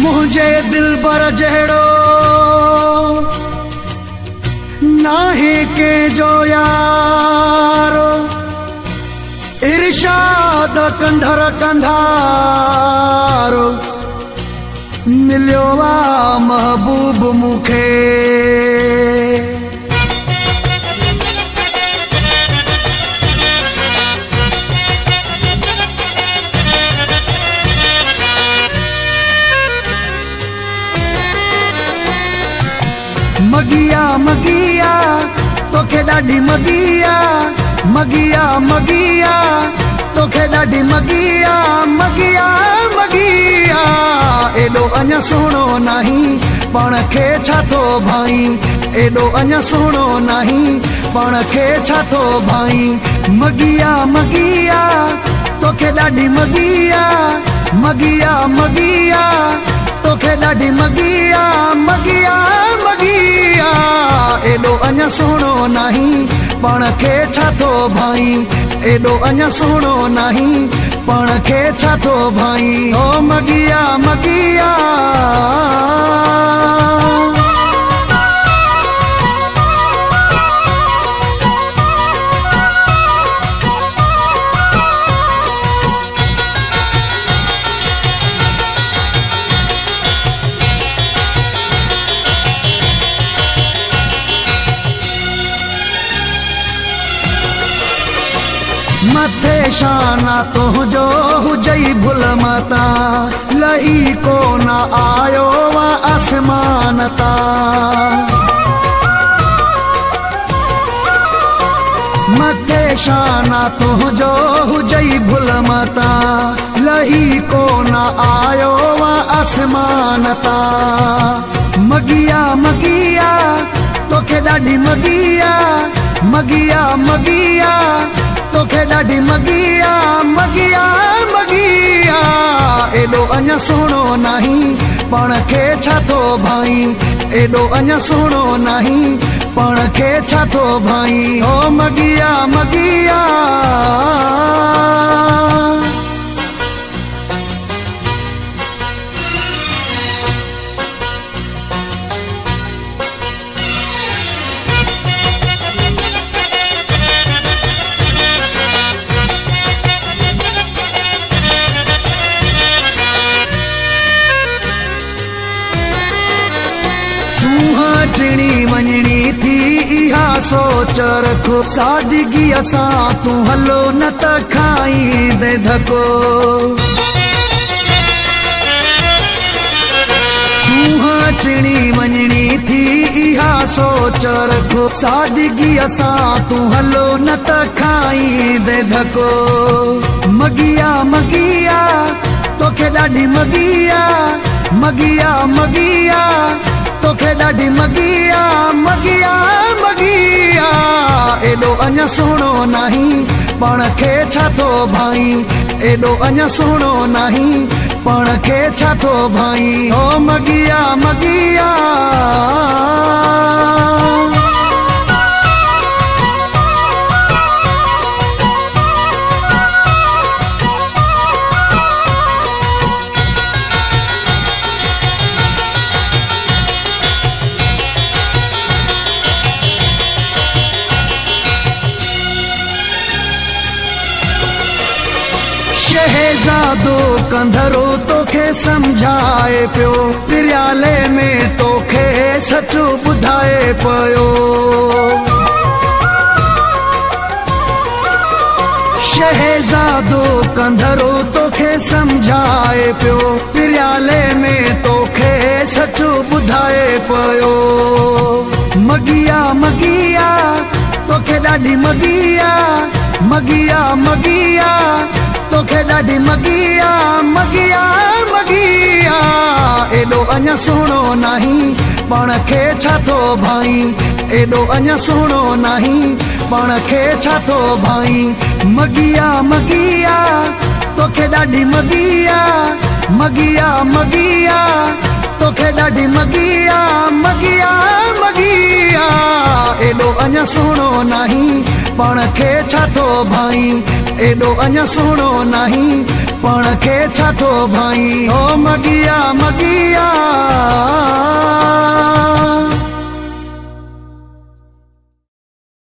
मुझे दिल बर जहड़ो नाहे के जो यारो इरशाद कंधर कंधारो मिलियो वा महबूब मुखे मगिया मगिया तोखे ॾाढी मगिया मगिया मगिया तोखे ॾाढी मगिया मगिया मगिया एॾो अञा सुहिणो नहीं पाण खे छा थो भाई एॾो अञा सुहिणो नहीं पाण खे छा थो भाई मगिया मगिया तोखे ॾाढी मगिया मगिया मगिया तोखे ॾाढी मगिया मगिया मगिया एॾो अञा सुहिणो नहीं पाण खे छा थो भाई एॾो अञा सुहिणो नहीं पाण खे छा थो भाई ओ मगिया मगिया मथे शाना तुझो हुजई भुल मता लही को न आयो वा आसमान ता मथे शाना तुझो हुजई भुल मता लही को न आयो वा आसमान ता मगिया मगिया तोखे ॾाढी मगिया मगिया मगिया तोखे ॾाढी मगिया मगिया मगिया एॾो अञा सुहिणो नहीं पाण खे छा थो भाई एॾो अञा सुहिणो नहीं पाण खे छा थो भाई ओ मगिया मगिया अचणी वञणी थी इहा सोच रखो सादगी असां तूं हलो न त खाईंदे धको अचणी वञणी थी इहा सोच रखो सादगी असां तूं हलो न त खाईंदे धको मगिया मगिया तोखे ॾाढी मगिया मगिया मगिया तोखे ॾाढी मगिया मगिया मगिया एॾो अञा सुहिणो नहीं पाण खे छा थो भाई एॾो अञा सुहिणो नहीं पाण खे छा थो भाई ओ मगिया मगिया शहजादो कंधरो तोखे समझाए पियो प्रियाले में तोखे सच ॿुधाए पियो शहजादो कंधरो तोखे समझाए पियो प्रियाले में तोखे सच ॿुधाए पियो मगिया मगिया तोखे ॾाढी मगिया मगिया मगिया तोखे ॾाढी मगिया मगिया मगिया एॾो अञा सुहिणो नहीं पाण खे छा थो भाई एॾो अञा सुहिणो नहीं पाण खे छा थो भाई मगिया मगिया तोखे ॾाढी मगिया मगिया मगिया तोखे ॾाढी मगिया मगिया मगिया एॾो अञा सुहिणो नहीं पाण खे छा थो भाई एॾो अञा सुहिणो नहीं पण खे छा थो भाई ओ मगिया मगिया।